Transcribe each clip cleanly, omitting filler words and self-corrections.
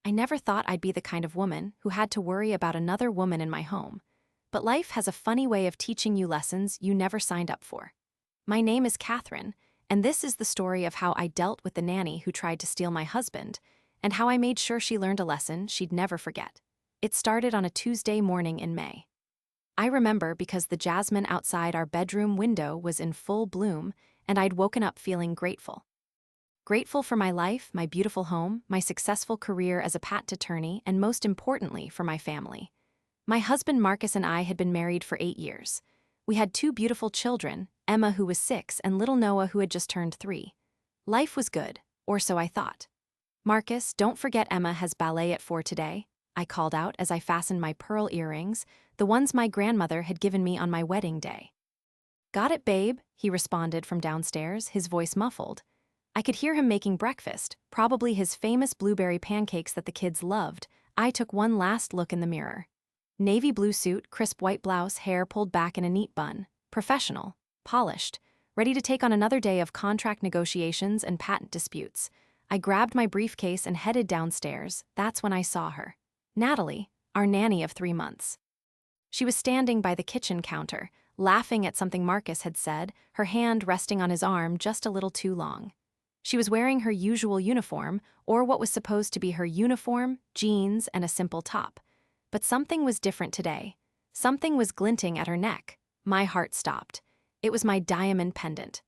I never thought I'd be the kind of woman who had to worry about another woman in my home. But life has a funny way of teaching you lessons you never signed up for. My name is Catherine, and this is the story of how I dealt with the nanny who tried to steal my husband, and how I made sure she learned a lesson she'd never forget. It started on a Tuesday morning in May. I remember because the jasmine outside our bedroom window was in full bloom, and I'd woken up feeling grateful. Grateful for my life, my beautiful home, my successful career as a patent attorney, and most importantly, for my family. My husband Marcus and I had been married for 8 years. We had 2 beautiful children, Emma who was 6 and little Noah who had just turned 3. Life was good, or so I thought. "Marcus, don't forget Emma has ballet at 4 today," I called out as I fastened my pearl earrings, the ones my grandmother had given me on my wedding day. "Got it, babe," he responded from downstairs, his voice muffled. I could hear him making breakfast, probably his famous blueberry pancakes that the kids loved. I took one last look in the mirror. Navy blue suit, crisp white blouse, hair pulled back in a neat bun. Professional, polished, ready to take on another day of contract negotiations and patent disputes. I grabbed my briefcase and headed downstairs. That's when I saw her. Natalie, our nanny of 3 months. She was standing by the kitchen counter, laughing at something Marcus had said, her hand resting on his arm just a little too long. She was wearing her usual uniform, or what was supposed to be her uniform, jeans, and a simple top. But something was different today. Something was glinting at her neck. My heart stopped. It was my diamond pendant.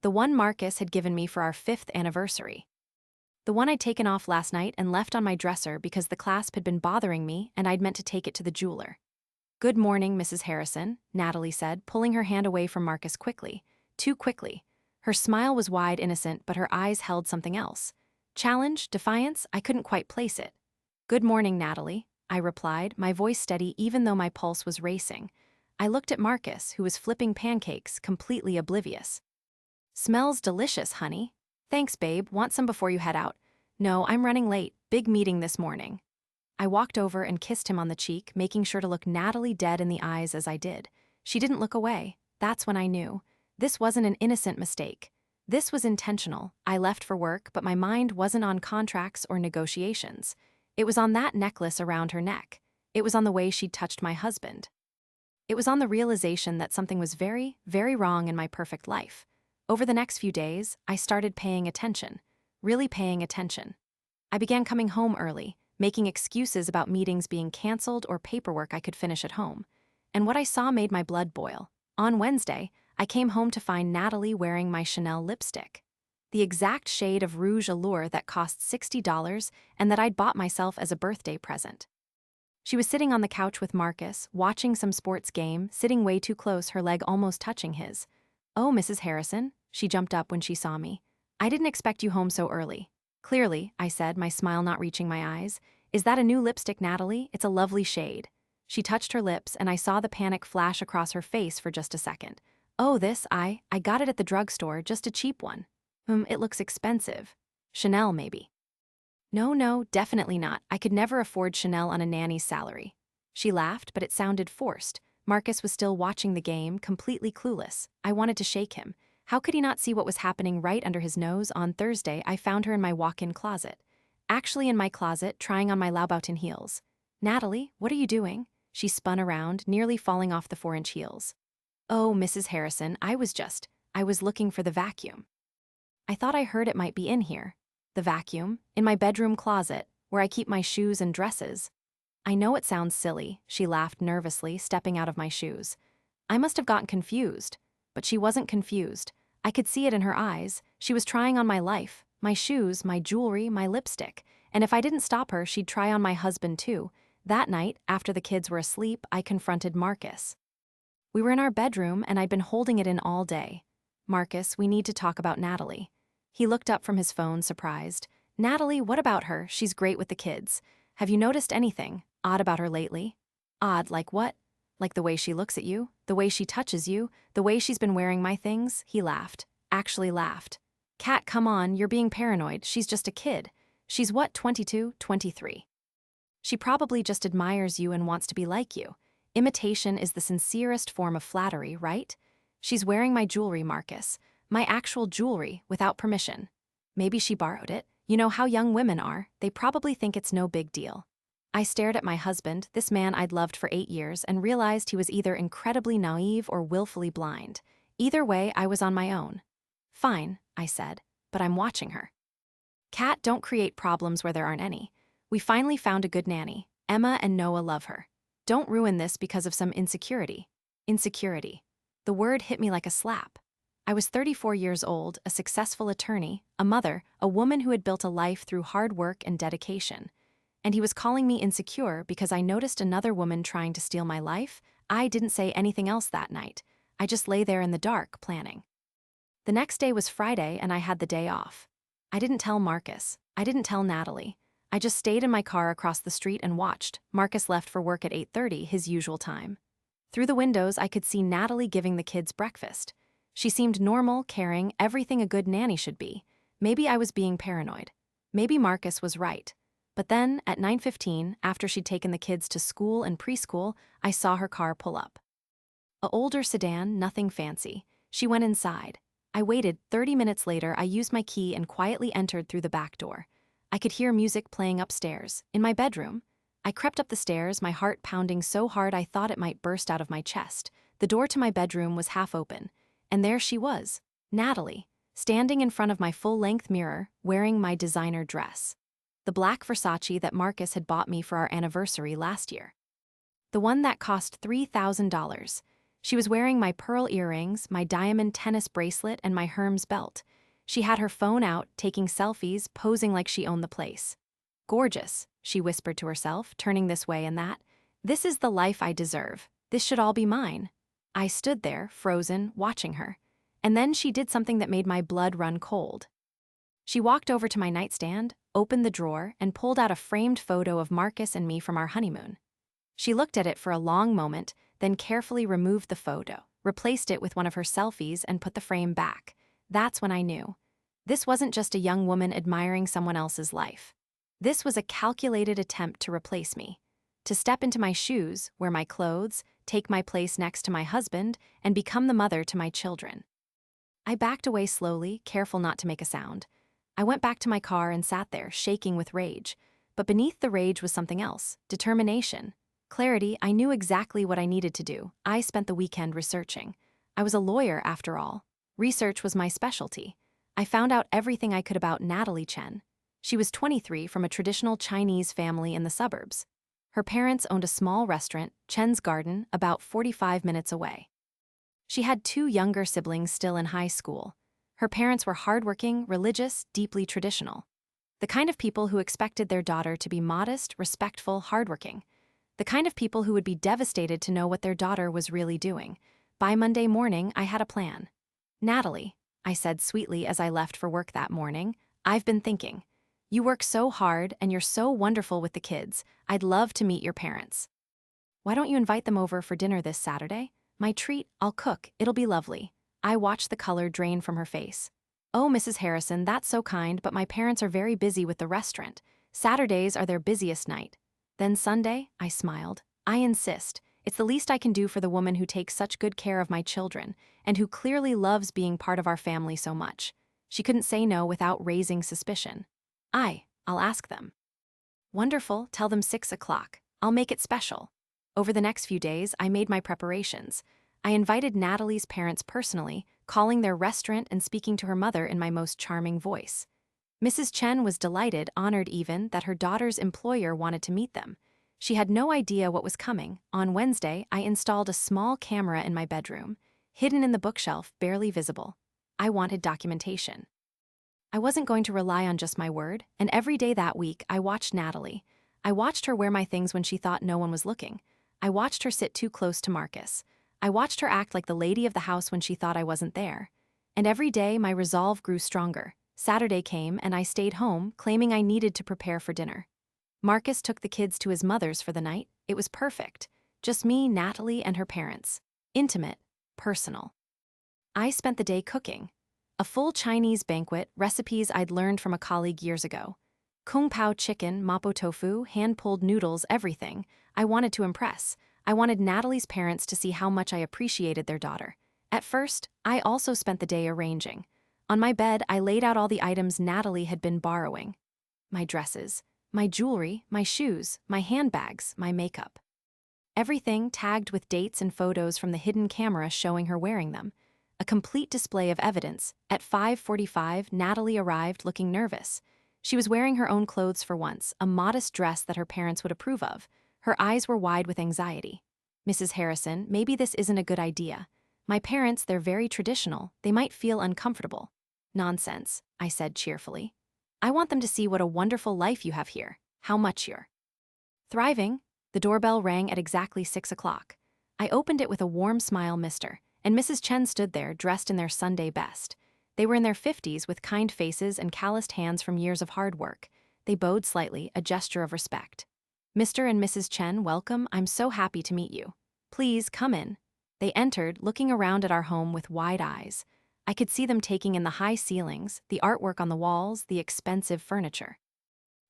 The one Marcus had given me for our 5th anniversary. The one I'd taken off last night and left on my dresser because the clasp had been bothering me and I'd meant to take it to the jeweler. "Good morning, Mrs. Harrison," Natalie said, pulling her hand away from Marcus quickly. Too quickly. Her smile was wide, innocent, but her eyes held something else. Challenge, defiance, I couldn't quite place it. "Good morning, Natalie," I replied, my voice steady even though my pulse was racing. I looked at Marcus, who was flipping pancakes, completely oblivious. "Smells delicious, honey." "Thanks, babe. Want some before you head out?" "No, I'm running late. Big meeting this morning." I walked over and kissed him on the cheek, making sure to look Natalie dead in the eyes as I did. She didn't look away. That's when I knew. This wasn't an innocent mistake. This was intentional. I left for work, but my mind wasn't on contracts or negotiations. It was on that necklace around her neck. It was on the way she'd touched my husband. It was on the realization that something was very, very wrong in my perfect life. Over the next few days, I started paying attention. Really paying attention. I began coming home early, making excuses about meetings being canceled or paperwork I could finish at home. And what I saw made my blood boil. On Wednesday, I came home to find Natalie wearing my Chanel lipstick. The exact shade of Rouge Allure that cost $60 and that I'd bought myself as a birthday present. She was sitting on the couch with Marcus, watching some sports game, sitting way too close, her leg almost touching his. "Oh, Mrs. Harrison," she jumped up when she saw me. "I didn't expect you home so early." "Clearly," I said, my smile not reaching my eyes. "Is that a new lipstick, Natalie? It's a lovely shade." She touched her lips and I saw the panic flash across her face for just a second. "Oh, I got it at the drugstore, just a cheap one." It looks expensive." "Chanel, maybe." No, definitely not. I could never afford Chanel on a nanny's salary." She laughed, but it sounded forced. Marcus was still watching the game, completely clueless. I wanted to shake him. How could he not see what was happening right under his nose? On Thursday, I found her in my walk-in closet. Actually in my closet, trying on my Louboutin heels. "Natalie, what are you doing?" She spun around, nearly falling off the 4-inch heels. "Oh, Mrs. Harrison, I was looking for the vacuum." "I thought I heard it might be in here." "The vacuum? In my bedroom closet, where I keep my shoes and dresses." "I know it sounds silly," she laughed nervously, stepping out of my shoes. I must have gotten confused. But she wasn't confused. I could see it in her eyes. She was trying on my life, my shoes, my jewelry, my lipstick. And if I didn't stop her, she'd try on my husband too. That night, after the kids were asleep, I confronted Marcus. We were in our bedroom and I'd been holding it in all day. "Marcus, we need to talk about Natalie." He looked up from his phone, surprised. "Natalie, what about her? She's great with the kids. Have you noticed anything odd about her lately?" "Odd, like what?" "Like the way she looks at you, the way she touches you, the way she's been wearing my things." He laughed. Actually laughed. "Kat, come on, you're being paranoid. She's just a kid. She's what, 22, 23. She probably just admires you and wants to be like you. Imitation is the sincerest form of flattery, right? She's wearing my jewelry, Marcus. My actual jewelry, without permission. Maybe she borrowed it. You know how young women are, they probably think it's no big deal. I stared at my husband, this man I'd loved for 8 years, and realized he was either incredibly naive or willfully blind. Either way, I was on my own. Fine, I said, but I'm watching her. Kat, don't create problems where there aren't any. We finally found a good nanny. Emma and Noah love her. Don't ruin this because of some insecurity. Insecurity. The word hit me like a slap. I was 34 years old, a successful attorney, a mother, a woman who had built a life through hard work and dedication. And he was calling me insecure because I noticed another woman trying to steal my life. I didn't say anything else that night. I just lay there in the dark, planning. The next day was Friday, and I had the day off. I didn't tell Marcus. I didn't tell Natalie. I just stayed in my car across the street and watched. Marcus left for work at 8:30, his usual time. Through the windows, I could see Natalie giving the kids breakfast. She seemed normal, caring, everything a good nanny should be. Maybe I was being paranoid. Maybe Marcus was right. But then, at 9:15, after she'd taken the kids to school and preschool, I saw her car pull up. A older sedan, nothing fancy. She went inside. I waited. 30 minutes later, I used my key and quietly entered through the back door. I could hear music playing upstairs, in my bedroom. I crept up the stairs, my heart pounding so hard I thought it might burst out of my chest. The door to my bedroom was half open. And there she was, Natalie, standing in front of my full-length mirror, wearing my designer dress. The black Versace that Marcus had bought me for our anniversary last year. The one that cost $3,000. She was wearing my pearl earrings, my diamond tennis bracelet, and my Hermes belt. She had her phone out, taking selfies, posing like she owned the place. Gorgeous, she whispered to herself, turning this way and that. This is the life I deserve. This should all be mine. I stood there, frozen, watching her. And then she did something that made my blood run cold. She walked over to my nightstand, opened the drawer, and pulled out a framed photo of Marcus and me from our honeymoon. She looked at it for a long moment, then carefully removed the photo, replaced it with one of her selfies, and put the frame back. That's when I knew. This wasn't just a young woman admiring someone else's life. This was a calculated attempt to replace me. To step into my shoes, wear my clothes, take my place next to my husband, and become the mother to my children. I backed away slowly, careful not to make a sound. I went back to my car and sat there, shaking with rage. But beneath the rage was something else, determination. Clarity. I knew exactly what I needed to do. I spent the weekend researching. I was a lawyer, after all. Research was my specialty. I found out everything I could about Natalie Chen. She was 23, from a traditional Chinese family in the suburbs. Her parents owned a small restaurant, Chen's Garden, about 45 minutes away. She had 2 younger siblings still in high school. Her parents were hardworking, religious, deeply traditional. The kind of people who expected their daughter to be modest, respectful, hardworking. The kind of people who would be devastated to know what their daughter was really doing. By Monday morning, I had a plan. Natalie, I said sweetly as I left for work that morning, I've been thinking. You work so hard and you're so wonderful with the kids. I'd love to meet your parents. Why don't you invite them over for dinner this Saturday? My treat, I'll cook, it'll be lovely. I watched the color drain from her face. Oh, Mrs. Harrison, that's so kind, but my parents are very busy with the restaurant. Saturdays are their busiest night. Then Sunday, I smiled. I insist. It's the least I can do for the woman who takes such good care of my children, and who clearly loves being part of our family so much. She couldn't say no without raising suspicion. I'll ask them. Wonderful, tell them 6 o'clock. I'll make it special. Over the next few days, I made my preparations. I invited Natalie's parents personally, calling their restaurant and speaking to her mother in my most charming voice. Mrs. Chen was delighted, honored even, that her daughter's employer wanted to meet them. She had no idea what was coming. On Wednesday, I installed a small camera in my bedroom, hidden in the bookshelf, barely visible. I wanted documentation. I wasn't going to rely on just my word, and every day that week, I watched Natalie. I watched her wear my things when she thought no one was looking. I watched her sit too close to Marcus. I watched her act like the lady of the house when she thought I wasn't there. And every day, my resolve grew stronger. Saturday came, and I stayed home, claiming I needed to prepare for dinner. Marcus took the kids to his mother's for the night. It was perfect. Just me, Natalie, and her parents. Intimate. Personal. I spent the day cooking. A full Chinese banquet, recipes I'd learned from a colleague years ago. Kung Pao chicken, mapo tofu, hand-pulled noodles, everything. I wanted to impress. I wanted Natalie's parents to see how much I appreciated their daughter. At first, I also spent the day arranging. On my bed, I laid out all the items Natalie had been borrowing. My dresses, my jewelry, my shoes, my handbags, my makeup. Everything tagged with dates and photos from the hidden camera showing her wearing them. A complete display of evidence. At 5:45, Natalie arrived looking nervous. She was wearing her own clothes for once, a modest dress that her parents would approve of. Her eyes were wide with anxiety. Mrs. Harrison, maybe this isn't a good idea. My parents, they're very traditional. They might feel uncomfortable. Nonsense, I said cheerfully. I want them to see what a wonderful life you have here, how much you're thriving. The doorbell rang at exactly 6 o'clock. I opened it with a warm smile, Mr. and Mrs. Chen stood there, dressed in their Sunday best. They were in their 50s with kind faces and calloused hands from years of hard work. They bowed slightly, a gesture of respect. Mr. and Mrs. Chen, welcome. I'm so happy to meet you. Please, come in. They entered, looking around at our home with wide eyes. I could see them taking in the high ceilings, the artwork on the walls, the expensive furniture.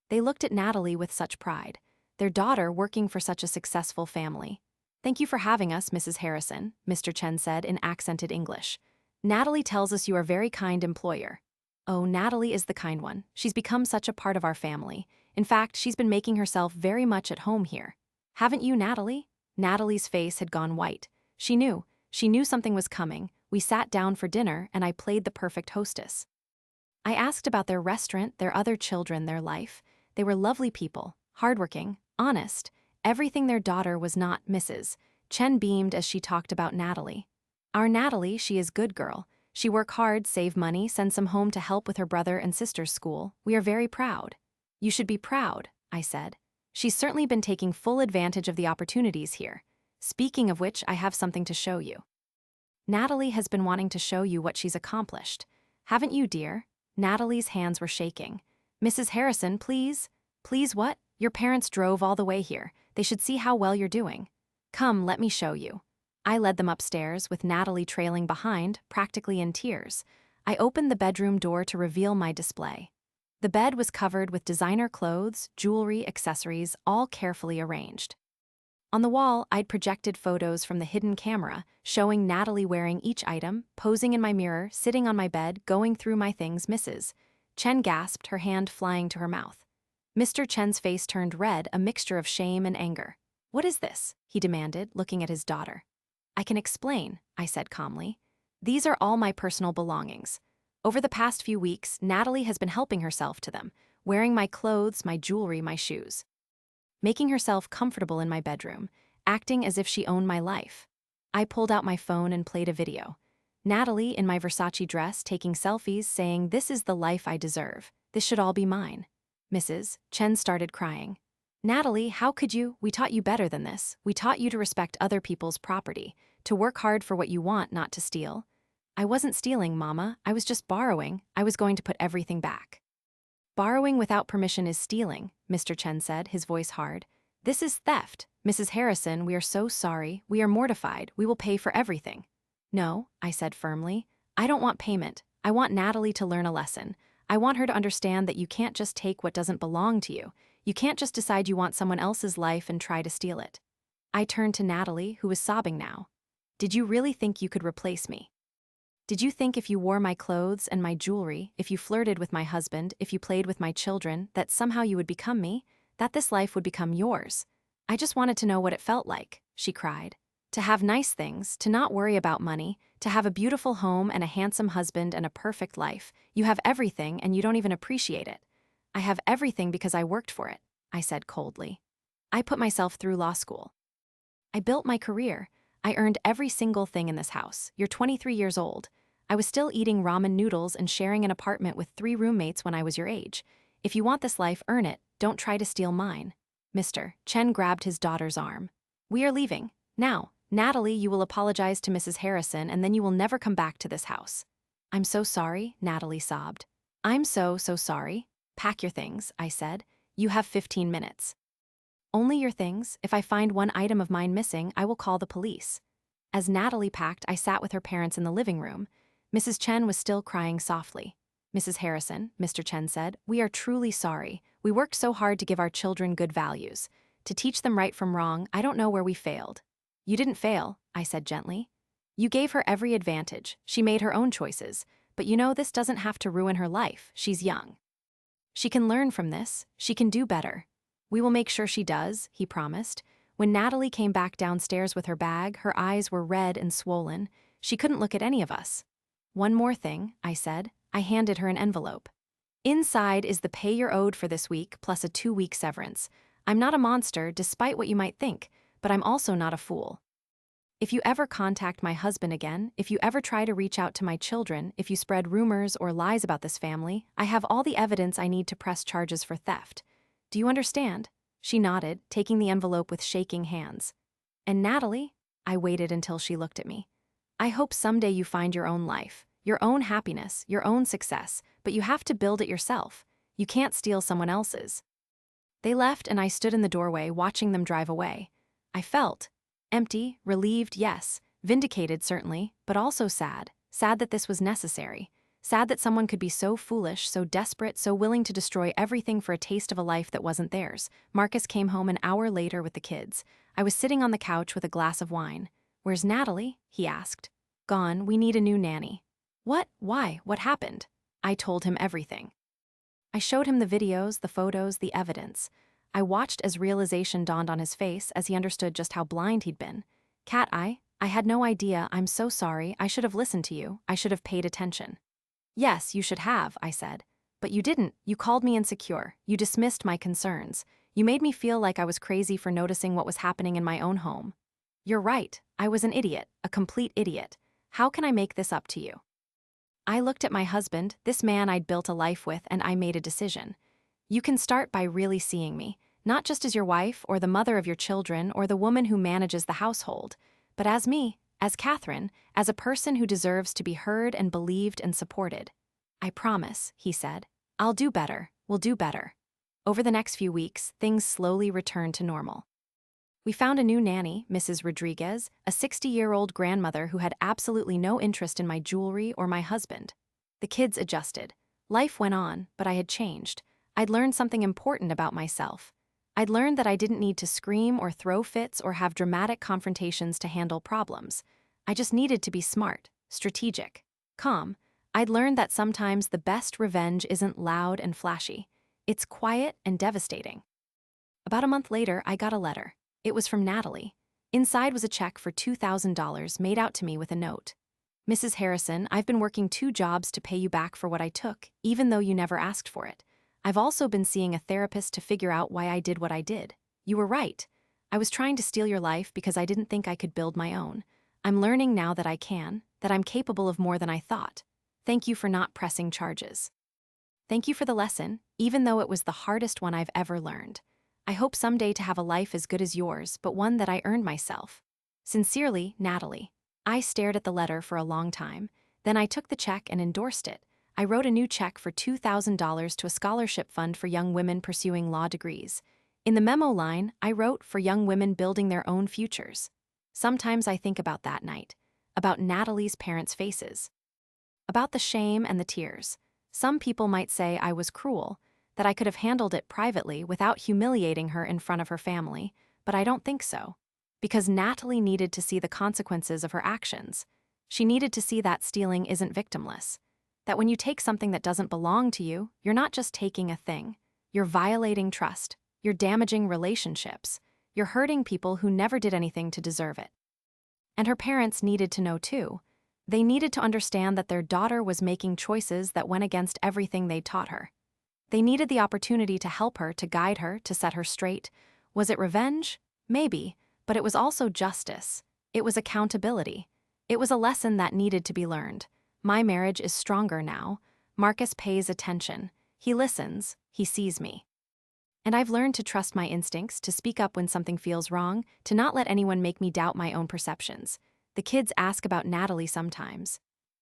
They looked at Natalie with such pride. Their daughter working for such a successful family. Thank you for having us, Mrs. Harrison, Mr. Chen said in accented English. Natalie tells us you are a very kind employer. Oh, Natalie is the kind one. She's become such a part of our family. In fact, she's been making herself very much at home here. Haven't you, Natalie? Natalie's face had gone white. She knew something was coming. We sat down for dinner and I played the perfect hostess. I asked about their restaurant, their other children, their life. They were lovely people, hardworking, honest. Everything their daughter was not. Mrs. Chen beamed as she talked about Natalie. Our Natalie, she is good girl. She work hard, save money, send some home to help with her brother and sister's school. We are very proud. You should be proud, I said. She's certainly been taking full advantage of the opportunities here. Speaking of which, I have something to show you. Natalie has been wanting to show you what she's accomplished. Haven't you, dear? Natalie's hands were shaking. Mrs. Harrison, please. Please what? Your parents drove all the way here. They should see how well you're doing. Come, let me show you. I led them upstairs, with Natalie trailing behind, practically in tears. I opened the bedroom door to reveal my display. The bed was covered with designer clothes, jewelry, accessories, all carefully arranged. On the wall, I'd projected photos from the hidden camera, showing Natalie wearing each item, posing in my mirror, sitting on my bed, going through my things. Mrs. Chen gasped, her hand flying to her mouth. Mr. Chen's face turned red, a mixture of shame and anger. What is this? He demanded, looking at his daughter. I can explain, I said calmly. These are all my personal belongings. Over the past few weeks, Natalie has been helping herself to them, wearing my clothes, my jewelry, my shoes. Making herself comfortable in my bedroom, acting as if she owned my life. I pulled out my phone and played a video. Natalie, in my Versace dress, taking selfies, saying, "This is the life I deserve. This should all be mine." Mrs. Chen started crying. Natalie, how could you? We taught you better than this. We taught you to respect other people's property, to work hard for what you want, not to steal. I wasn't stealing, Mama. I was just borrowing. I was going to put everything back. Borrowing without permission is stealing, Mr. Chen said, his voice hard. This is theft. Mrs. Harrison, we are so sorry. We are mortified. We will pay for everything. No, I said firmly. I don't want payment. I want Natalie to learn a lesson. I want her to understand that you can't just take what doesn't belong to you. You can't just decide you want someone else's life and try to steal it. I turned to Natalie, who was sobbing now. Did you really think you could replace me? Did you think if you wore my clothes and my jewelry, if you flirted with my husband, if you played with my children, that somehow you would become me, that this life would become yours? I just wanted to know what it felt like, she cried. To have nice things, to not worry about money, to have a beautiful home and a handsome husband and a perfect life. You have everything and you don't even appreciate it. I have everything because I worked for it, I said coldly. I put myself through law school. I built my career. I earned every single thing in this house. You're 23 years old. I was still eating ramen noodles and sharing an apartment with 3 roommates when I was your age. If you want this life, earn it. Don't try to steal mine. Mr. Chen grabbed his daughter's arm. We are leaving. Now, Natalie, you will apologize to Mrs. Harrison and then you will never come back to this house. I'm so sorry, Natalie sobbed. I'm so sorry. Pack your things, I said. You have 15 minutes. Only your things. If I find one item of mine missing, I will call the police. As Natalie packed, I sat with her parents in the living room. Mrs. Chen was still crying softly. Mrs. Harrison, Mr. Chen said, we are truly sorry. We worked so hard to give our children good values. To teach them right from wrong, I don't know where we failed. You didn't fail, I said gently. You gave her every advantage. She made her own choices. but you know, this doesn't have to ruin her life. She's young. She can learn from this. She can do better. We will make sure she does, he promised. When Natalie came back downstairs with her bag, her eyes were red and swollen. She couldn't look at any of us. One more thing, I said. I handed her an envelope. Inside is the pay you're owed for this week, plus a 2-week severance. I'm not a monster, despite what you might think, but I'm also not a fool. If you ever contact my husband again, if you ever try to reach out to my children, if you spread rumors or lies about this family, I have all the evidence I need to press charges for theft. Do you understand? She nodded, taking the envelope with shaking hands. And Natalie? I waited until she looked at me. I hope someday you find your own life, your own happiness, your own success, but you have to build it yourself. You can't steal someone else's. They left and I stood in the doorway watching them drive away. I felt empty, relieved, yes, vindicated certainly, but also sad. Sad that this was necessary. Sad that someone could be so foolish, so desperate, so willing to destroy everything for a taste of a life that wasn't theirs. Marcus came home an hour later with the kids. I was sitting on the couch with a glass of wine. "Where's Natalie?" he asked. "Gone. We need a new nanny." "What? Why? What happened?" I told him everything. I showed him the videos, the photos, the evidence. I watched as realization dawned on his face as he understood just how blind he'd been. "Cat, I had no idea. I'm so sorry. I should have listened to you. I should have paid attention." "Yes, you should have," I said. "But you didn't. You called me insecure. You dismissed my concerns. You made me feel like I was crazy for noticing what was happening in my own home." "You're right. I was an idiot, a complete idiot. How can I make this up to you?" I looked at my husband, this man I'd built a life with, and I made a decision. You can start by really seeing me, not just as your wife or the mother of your children or the woman who manages the household, but as me, as Catherine, as a person who deserves to be heard and believed and supported. "I promise," he said. "I'll do better. We'll do better." Over the next few weeks, things slowly returned to normal. We found a new nanny, Mrs. Rodriguez, a 60-year-old grandmother who had absolutely no interest in my jewelry or my husband. The kids adjusted. Life went on, but I had changed. I'd learned something important about myself. I'd learned that I didn't need to scream or throw fits or have dramatic confrontations to handle problems. I just needed to be smart, strategic, calm. I'd learned that sometimes the best revenge isn't loud and flashy. It's quiet and devastating. About a month later, I got a letter. It was from Natalie. Inside was a check for $2,000 made out to me with a note. "Mrs. Harrison, I've been working 2 jobs to pay you back for what I took, even though you never asked for it. I've also been seeing a therapist to figure out why I did what I did. You were right. I was trying to steal your life because I didn't think I could build my own. I'm learning now that I can, that I'm capable of more than I thought. Thank you for not pressing charges. Thank you for the lesson, even though it was the hardest one I've ever learned. I hope someday to have a life as good as yours, but one that I earned myself. Sincerely, Natalie." I stared at the letter for a long time. Then I took the check and endorsed it. I wrote a new check for $2,000 to a scholarship fund for young women pursuing law degrees. In the memo line, I wrote, "For young women building their own futures." Sometimes I think about that night, about Natalie's parents' faces, about the shame and the tears. Some people might say I was cruel, that I could have handled it privately without humiliating her in front of her family, but I don't think so. Because Natalie needed to see the consequences of her actions. She needed to see that stealing isn't victimless. That when you take something that doesn't belong to you, you're not just taking a thing. You're violating trust. You're damaging relationships. You're hurting people who never did anything to deserve it. And her parents needed to know too. They needed to understand that their daughter was making choices that went against everything they'd taught her. They needed the opportunity to help her, to guide her, to set her straight. Was it revenge? Maybe, but it was also justice. It was accountability. It was a lesson that needed to be learned. My marriage is stronger now. Marcus pays attention. He listens. He sees me. And I've learned to trust my instincts, to speak up when something feels wrong, to not let anyone make me doubt my own perceptions. The kids ask about Natalie sometimes.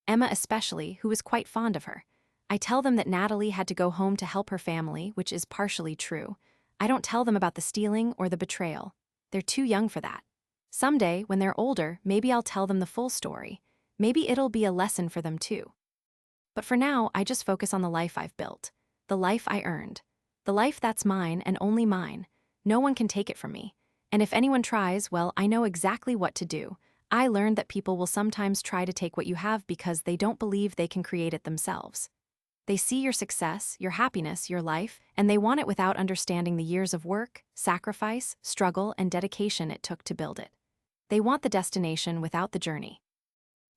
Emma especially, who is quite fond of her. I tell them that Natalie had to go home to help her family, which is partially true. I don't tell them about the stealing or the betrayal. They're too young for that. Someday, when they're older, maybe I'll tell them the full story. Maybe it'll be a lesson for them too. But for now, I just focus on the life I've built. The life I earned. The life that's mine and only mine. No one can take it from me. And if anyone tries, well, I know exactly what to do. I learned that people will sometimes try to take what you have because they don't believe they can create it themselves. They see your success, your happiness, your life, and they want it without understanding the years of work, sacrifice, struggle, and dedication it took to build it. They want the destination without the journey.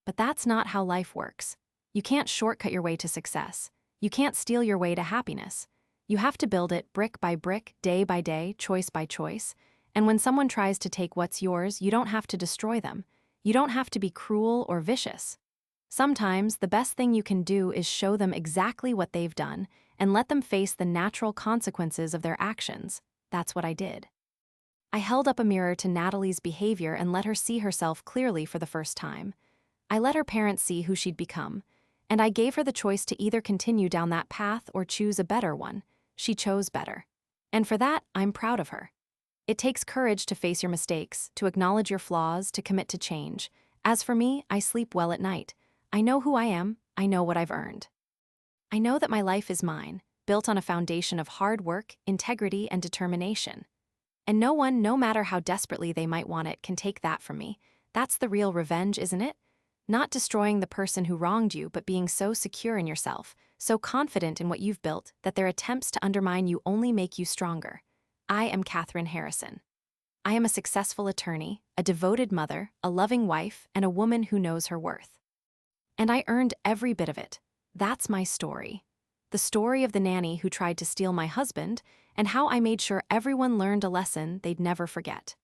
But that's not how life works. You can't shortcut your way to success. You can't steal your way to happiness. You have to build it brick by brick, day by day, choice by choice. And when someone tries to take what's yours, you don't have to destroy them. You don't have to be cruel or vicious. Sometimes the best thing you can do is show them exactly what they've done and let them face the natural consequences of their actions. That's what I did. I held up a mirror to Natalie's behavior and let her see herself clearly for the first time. I let her parents see who she'd become, and I gave her the choice to either continue down that path or choose a better one. She chose better. And for that, I'm proud of her. It takes courage to face your mistakes, to acknowledge your flaws, to commit to change. As for me, I sleep well at night. I know who I am, I know what I've earned. I know that my life is mine, built on a foundation of hard work, integrity, and determination. And no one, no matter how desperately they might want it, can take that from me. That's the real revenge, isn't it? Not destroying the person who wronged you, but being so secure in yourself, so confident in what you've built, that their attempts to undermine you only make you stronger. I am Catherine Harrison. I am a successful attorney, a devoted mother, a loving wife, and a woman who knows her worth. And I earned every bit of it. That's my story. The story of the nanny who tried to steal my husband, and how I made sure everyone learned a lesson they'd never forget.